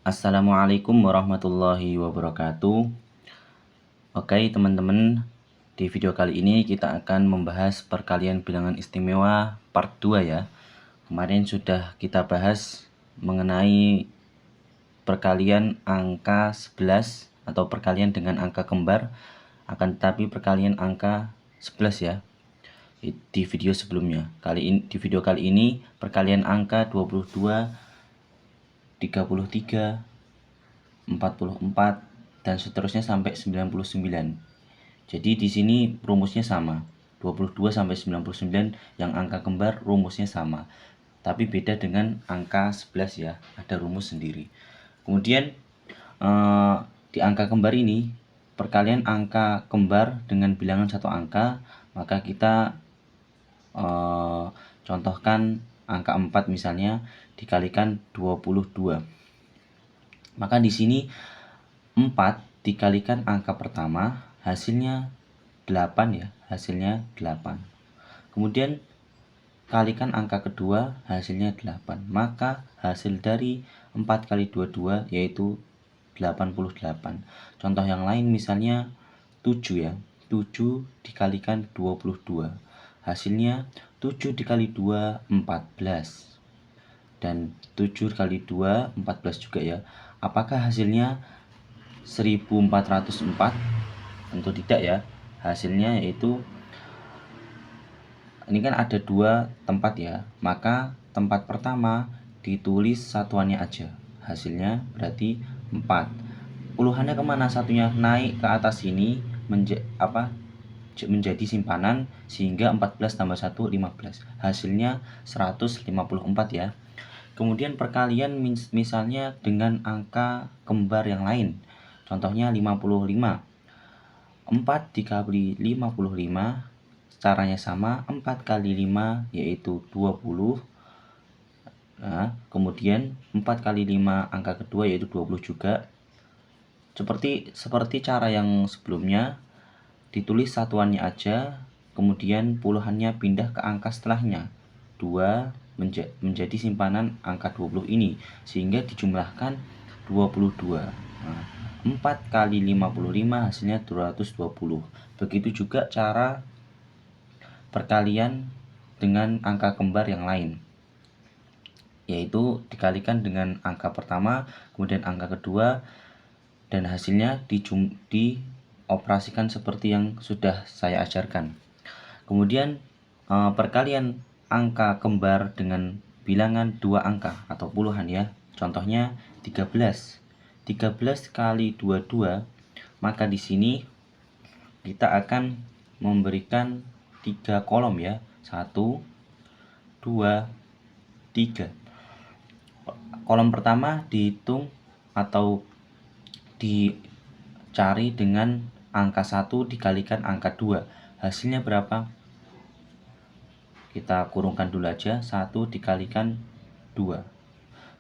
Assalamualaikum warahmatullahi wabarakatuh. Oke teman-teman, di video kali ini kita akan membahas perkalian bilangan istimewa part 2 ya. Kemarin sudah kita bahas mengenai perkalian angka 11 atau perkalian dengan angka kembar, akan tetapi perkalian angka 11 ya di video sebelumnya. Di video kali ini perkalian angka 22, 33, 44 dan seterusnya sampai 99. Jadi di sini rumusnya sama. 22 sampai 99 yang angka kembar rumusnya sama. Tapi beda dengan angka 11 ya, ada rumus sendiri. Kemudian di angka kembar ini, perkalian angka kembar dengan bilangan satu angka, maka kita contohkan angka 4 misalnya dikalikan 22. Maka di sini 4 dikalikan angka pertama hasilnya 8 ya, hasilnya 8. Kemudian kalikan angka kedua hasilnya 8. Maka hasil dari 4 kali 22 yaitu 88. Contoh yang lain misalnya 7 ya. 7 dikalikan 22. Hasilnya 7 dikali 2 14. Dan 7 kali 2 14 juga ya. Apakah hasilnya 1404? Tentu tidak ya. Hasilnya yaitu, ini kan ada dua tempat ya, maka tempat pertama ditulis satuannya aja. Hasilnya berarti 4. Puluhannya kemana? Satunya naik ke atas sini menjadi simpanan, sehingga 14 tambah 1 15. Hasilnya 154 ya. Kemudian perkalian misalnya dengan angka kembar yang lain. Contohnya 55. 4 dikali 55 caranya sama, 4 kali 5 yaitu 20. Nah, kemudian 4 kali 5 angka kedua yaitu 20 juga. Seperti cara yang sebelumnya, ditulis satuannya aja, kemudian puluhannya pindah ke angka setelahnya. 2 menjadi simpanan angka 20 ini, sehingga dijumlahkan 22. Nah, 4 kali 55 hasilnya 220. Begitu juga cara perkalian dengan angka kembar yang lain, yaitu dikalikan dengan angka pertama, kemudian angka kedua, dan hasilnya dioperasikan seperti yang sudah saya ajarkan. Kemudian perkalian angka kembar dengan bilangan dua angka atau puluhan ya. Contohnya 13. 13 kali 22, maka di sini kita akan memberikan 3 kolom ya. 1 2 3. Kolom pertama dihitung atau dicari dengan angka 1 dikalikan angka 2. Hasilnya berapa? Kita kurungkan dulu aja, 1 dikalikan 2.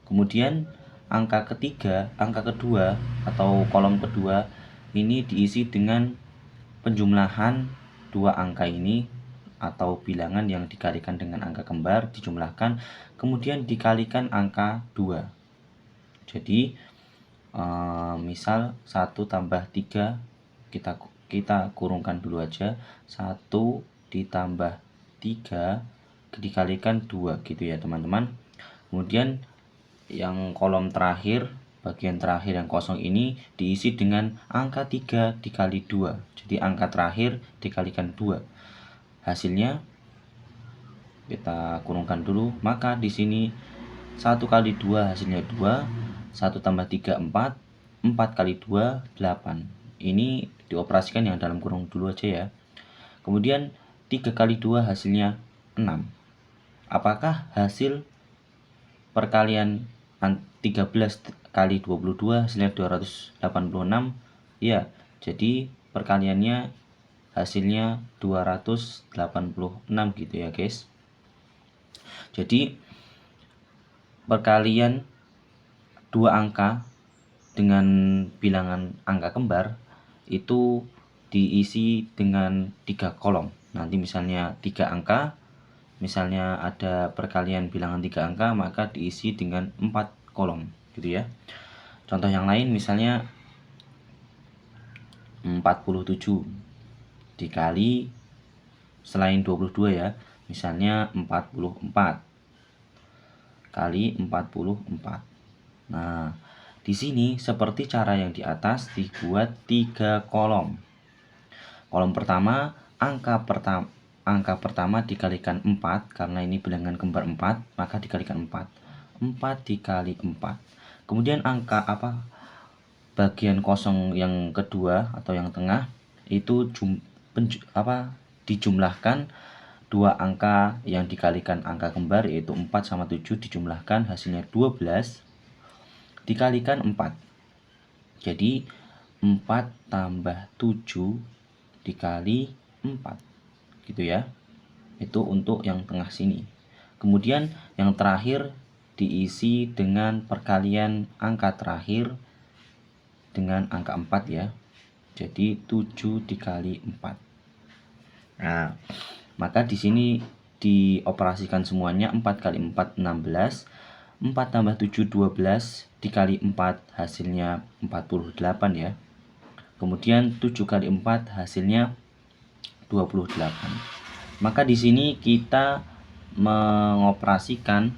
Kemudian angka kedua atau kolom kedua ini diisi dengan penjumlahan dua angka ini atau bilangan yang dikalikan dengan angka kembar dijumlahkan, kemudian dikalikan angka 2. Jadi misal 1 tambah 3, kita kurungkan dulu aja, 1 ditambah 3 dikalikan 2 gitu ya teman-teman. Kemudian yang kolom terakhir, bagian terakhir yang kosong ini diisi dengan angka 3 dikali 2. Jadi angka terakhir dikalikan 2. Hasilnya kita kurungkan dulu, maka di sini 1 kali 2 hasilnya 2, 1 tambah 3 4, 4 kali 2 8. Ini dioperasikan yang dalam kurung dulu aja ya. Kemudian 3 kali 2 hasilnya 6. Apakah hasil perkalian 13 kali 22 hasilnya 286? Ya, jadi perkaliannya hasilnya 286 gitu ya guys. Jadi perkalian dua angka dengan bilangan angka kembar itu diisi dengan 3 kolom. Nanti misalnya 3 angka, misalnya ada perkalian bilangan 3 angka, maka diisi dengan 4 kolom gitu ya. Contoh yang lain misalnya 47 dikali selain 22 ya, misalnya 44 kali 44. Nah, di sini seperti cara yang di atas dibuat 3 kolom. Kolom pertama, angka pertama dikalikan 4 karena ini bilangan kembar 4, maka dikalikan 4. 4 dikali 4. Kemudian angka bagian kosong yang kedua atau yang tengah itu dijumlahkan dua angka yang dikalikan angka kembar, yaitu 4 sama 7 dijumlahkan hasilnya 12 dikalikan 4. Jadi 4 tambah 7 dikali 4 gitu ya. Itu untuk yang tengah sini. Kemudian yang terakhir diisi dengan perkalian angka terakhir dengan angka 4 ya. Jadi 7 dikali 4. Nah, maka di sini dioperasikan semuanya. 4 kali 4 16, 4 tambah 7 12 dikali 4 hasilnya 48 ya. Kemudian 7 kali 4 hasilnya 28. Maka di sini kita mengoperasikan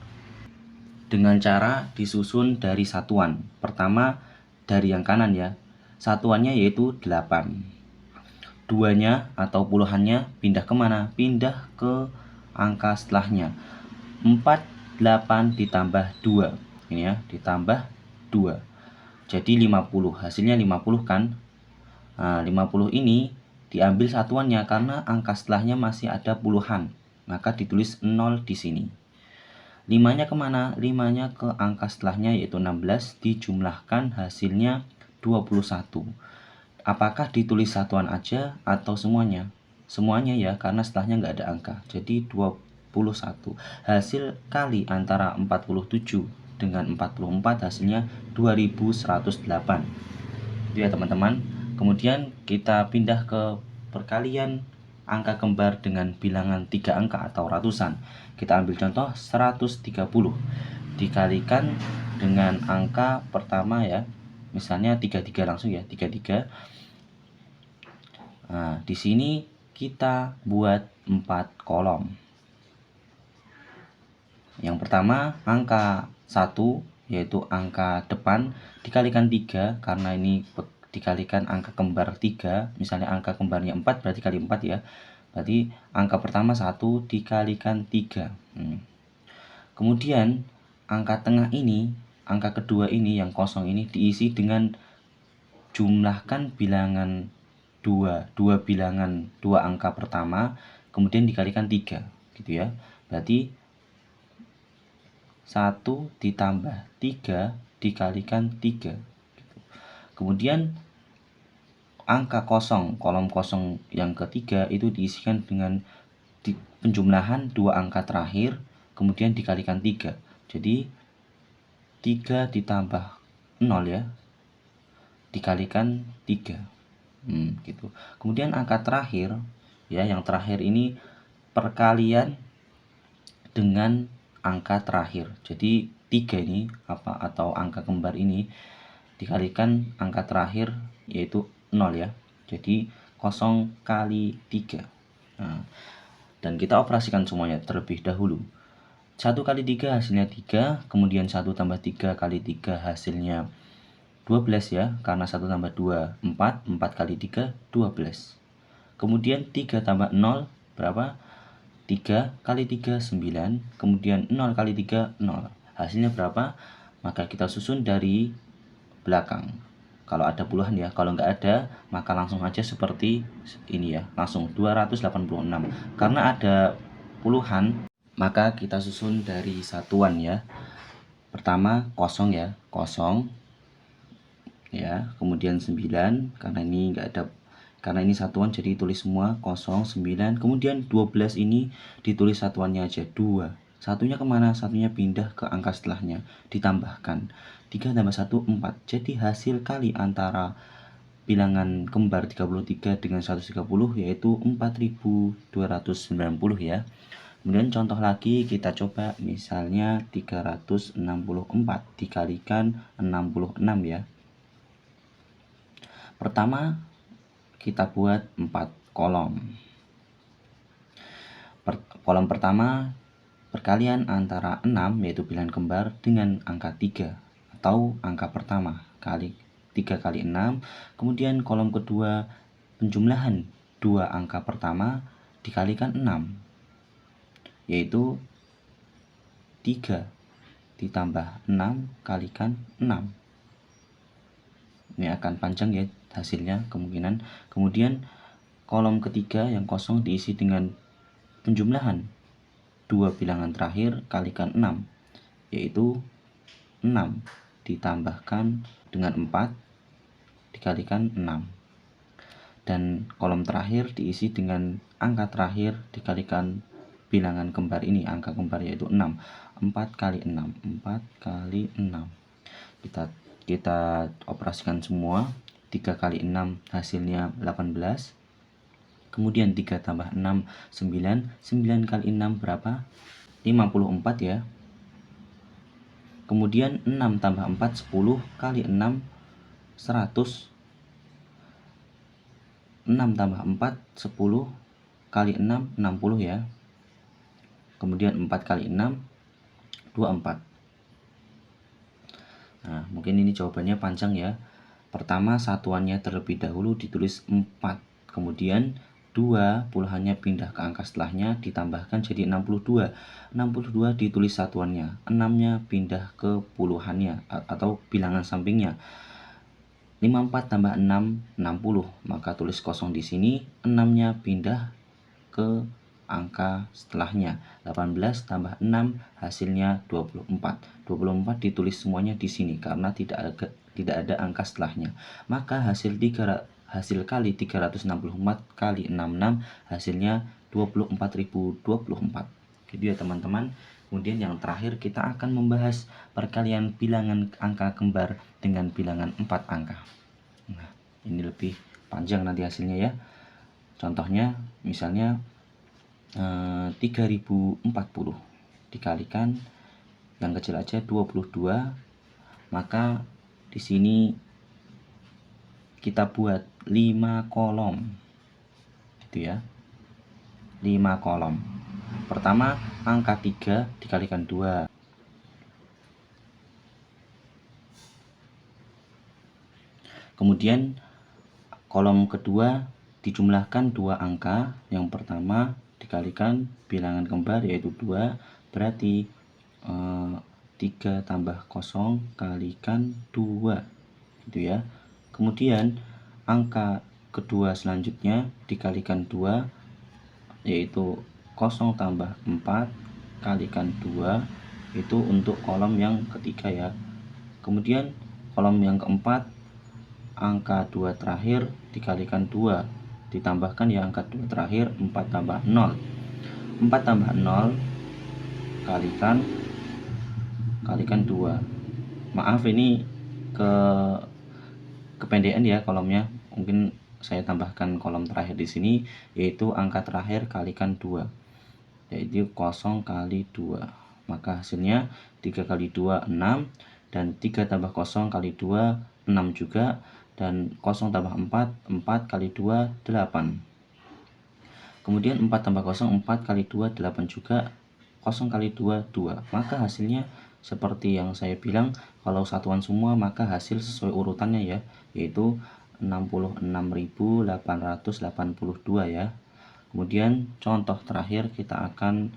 dengan cara disusun dari satuan. Pertama dari yang kanan ya. Satuannya yaitu 8. Duanya atau puluhannya pindah kemana? Pindah ke angka setelahnya. 48 ditambah 2. Ini ya, ditambah 2. Jadi 50. Hasilnya 50 kan? Nah, 50 ini diambil satuannya karena angka setelahnya masih ada puluhan. Maka ditulis 0 di sini. 5-nya kemana? 5-nya ke angka setelahnya yaitu 16, dijumlahkan hasilnya 21. Apakah ditulis satuan aja atau semuanya? Semuanya ya, karena setelahnya nggak ada angka. Jadi 21. Hasil kali antara 47 dengan 44 hasilnya 2108. Itu ya teman-teman. Kemudian kita pindah ke perkalian angka kembar dengan bilangan 3 angka atau ratusan. Kita ambil contoh 130 dikalikan dengan angka pertama ya. Misalnya 33 langsung ya, 33. Nah, di sini kita buat 4 kolom. Yang pertama angka 1 yaitu angka depan dikalikan 3 karena ini dikalikan angka kembar 3. Misalnya angka kembarnya 4 berarti kali 4 ya. Berarti angka pertama 1 dikalikan 3. Kemudian angka tengah ini, angka kedua ini yang kosong ini diisi dengan jumlahkan bilangan 2 bilangan 2 angka pertama kemudian dikalikan 3 gitu ya. Berarti 1 ditambah 3 dikalikan 3 gitu. Kemudian angka kosong, kolom kosong yang ketiga itu diisikan dengan penjumlahan 2 angka terakhir kemudian dikalikan 3. Jadi 3 ditambah 0 ya, dikalikan 3. Gitu. Kemudian angka terakhir ya, yang terakhir ini perkalian dengan angka terakhir. Jadi 3 ini atau angka kembar ini dikalikan angka terakhir yaitu 0 ya. Jadi 0 kali 3. Nah, dan kita operasikan semuanya terlebih dahulu. 1 kali 3 hasilnya 3, kemudian 1 tambah 3 kali 3 hasilnya 12 ya, karena 1 tambah 2, 4, 4 kali 3, 12. Kemudian 3 tambah 0, berapa? 3 kali 3, 9, kemudian 0 kali 3, 0. Hasilnya berapa? Maka kita susun dari belakang. Kalau ada puluhan ya, kalau nggak ada, maka langsung aja seperti ini ya, langsung 286. Karena ada puluhan, maka kita susun dari satuan ya. Pertama, kosong ya, kosong. Ya, kemudian 9 karena ini enggak ada, karena ini satuan jadi tulis semua 0 9. Kemudian 12 ini ditulis satuannya aja 2. Satunya kemana? Satunya pindah ke angka setelahnya, ditambahkan 3 tambah 1 4. Jadi hasil kali antara bilangan kembar 33 dengan 130 yaitu 4290 ya. Kemudian contoh lagi kita coba, misalnya 364 dikalikan 66 ya. Pertama kita buat 4 kolom. Kolom pertama perkalian antara 6 yaitu bilangan kembar dengan angka 3 atau angka pertama kali 3 kali 6. Kemudian kolom kedua penjumlahan dua angka pertama dikalikan 6 yaitu 3 ditambah 6 kalikan 6. Ini akan panjang ya hasilnya kemungkinan. Kemudian kolom ketiga yang kosong diisi dengan penjumlahan dua bilangan terakhir kalikan 6 yaitu 6 ditambahkan dengan 4 dikalikan 6. Dan kolom terakhir diisi dengan angka terakhir dikalikan bilangan kembar ini, angka kembar yaitu 6. 4 kali 6, 4 kali 6. Kita operasikan semua. 3 kali 6 hasilnya 18. Kemudian 3 tambah 6 9. 9 kali 6 berapa? 54 ya. Kemudian 6 tambah 4 10 kali 6 100. 6 tambah 4 10 kali 6 60 ya. Kemudian 4 kali 6 24. Nah, mungkin ini jawabannya panjang ya. Pertama satuannya terlebih dahulu ditulis 4. Kemudian 2 puluhannya pindah ke angka setelahnya ditambahkan jadi 62. 62 ditulis satuannya. 6-nya pindah ke puluhannya atau bilangan sampingnya. 54 tambah 6 60. Maka tulis kosong di sini. 6-nya pindah ke angka setelahnya. 18 tambah 6 hasilnya 24. 24 ditulis semuanya di sini karena tidak ada angka setelahnya. Maka hasil kali 364 kali 66 hasilnya 24.024. Gitu ya teman-teman. Kemudian yang terakhir kita akan membahas perkalian bilangan angka kembar dengan bilangan 4 angka. Nah, ini lebih panjang nanti hasilnya ya. Contohnya misalnya 3040 dikalikan yang kecil aja 22. Maka di sini kita buat 5 kolom. Gitu ya. 5 kolom. Pertama angka 3 dikalikan 2. Kemudian kolom kedua dijumlahkan dua angka. Yang pertama dikalikan bilangan kembar yaitu 2, berarti 3 tambah 0 kalikan 2 gitu ya. Kemudian angka kedua selanjutnya dikalikan 2 yaitu 0 tambah 4 kalikan 2, itu untuk kolom yang ketiga ya. Kemudian kolom yang keempat angka 2 terakhir dikalikan 2 ditambahkan ya angka 2 terakhir 4 tambah 0. 4 tambah 0 kalikan 2. Maaf ini kependekan ya kolomnya. Mungkin saya tambahkan kolom terakhir di sini yaitu angka terakhir kalikan 2. Yaitu 0 kali 2. Maka hasilnya 3 kali 2 6 dan 3 tambah 0 kali 2 6 juga, dan 0 tambah 4 4 kali 2 8. Kemudian 4 tambah 0 4 kali 2 8 juga, 0 kali 2 2. Maka hasilnya seperti yang saya bilang, kalau satuan semua maka hasil sesuai urutannya ya, yaitu 66.882 ya. Kemudian contoh terakhir kita akan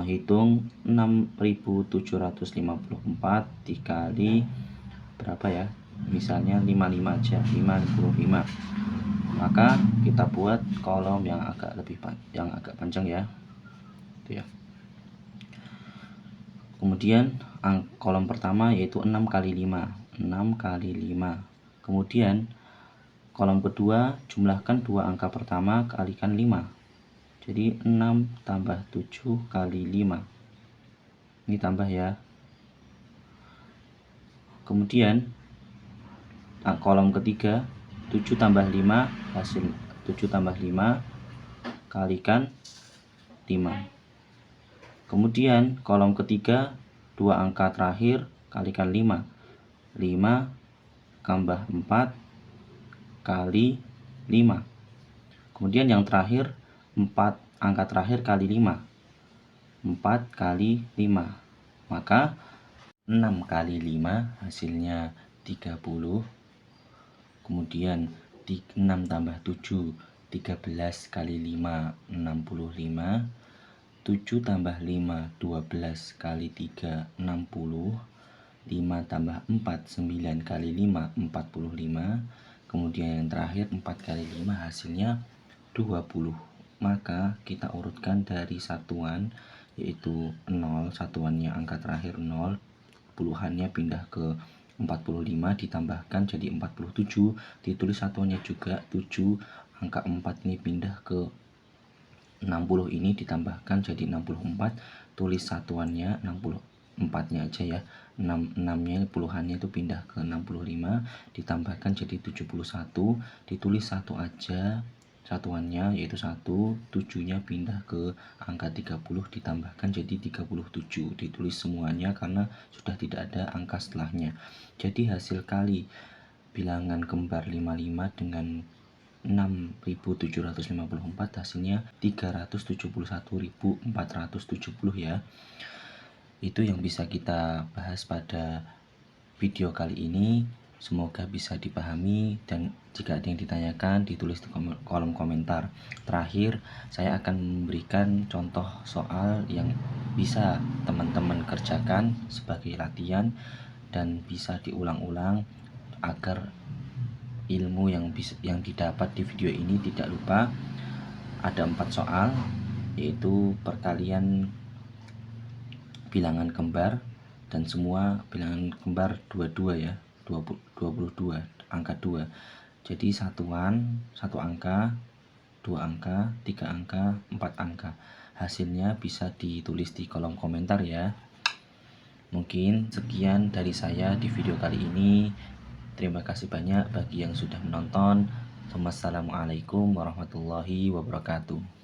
hitung 6.754 dikali berapa ya, misalnya 55 aja, 55. Maka kita buat kolom yang agak panjang ya, itu ya. Kemudian kolom pertama yaitu 6 kali 5. Kemudian kolom kedua jumlahkan dua angka pertama kalikan 5. Jadi 6 tambah 7 kali 5. Ini tambah ya. Kemudian kolom ketiga 7 tambah 5 hasil 7 tambah 5 kalikan 5. Kemudian kolom ketiga, dua angka terakhir kalikan 5. 5 tambah 4 kali 5. Kemudian yang terakhir 4 angka terakhir kali 5. 4 kali 5. Maka 6 kali 5 hasilnya 30. Kemudian 6 tambah 7, 13 kali 5, 65. 7 tambah 5, 12 kali 3, 60. 5 tambah 4, 9 kali 5, 45. Kemudian yang terakhir 4 kali 5 hasilnya 20. Maka kita urutkan dari satuan, yaitu 0, satuannya angka terakhir 0, puluhannya pindah ke 45, ditambahkan jadi 47, ditulis satuannya juga 7, angka 4 ini pindah ke 60, ini ditambahkan jadi 64, tulis satuannya 64-nya aja ya, 6-nya puluhannya itu pindah ke 65, ditambahkan jadi 71, ditulis 1 aja satuannya yaitu 1, 7-nya pindah ke angka 30, ditambahkan jadi 37, ditulis semuanya karena sudah tidak ada angka setelahnya. Jadi hasil kali bilangan kembar 55 dengan 6.754 hasilnya 371.470 ya. Itu yang bisa kita bahas pada video kali ini. Semoga bisa dipahami, dan jika ada yang ditanyakan ditulis di kolom komentar. Terakhir, saya akan memberikan contoh soal yang bisa teman-teman kerjakan sebagai latihan dan bisa diulang-ulang agar ilmu yang didapat di video ini tidak lupa. Ada 4 soal, yaitu perkalian bilangan kembar, dan semua bilangan kembar 22 ya, 22 angka 2. Jadi satuan 1 angka, 2 angka, 3 angka, 4 angka. Hasilnya bisa ditulis di kolom komentar ya. Mungkin sekian dari saya di video kali ini. Terima kasih banyak bagi yang sudah menonton. Wassalamualaikum warahmatullahi wabarakatuh.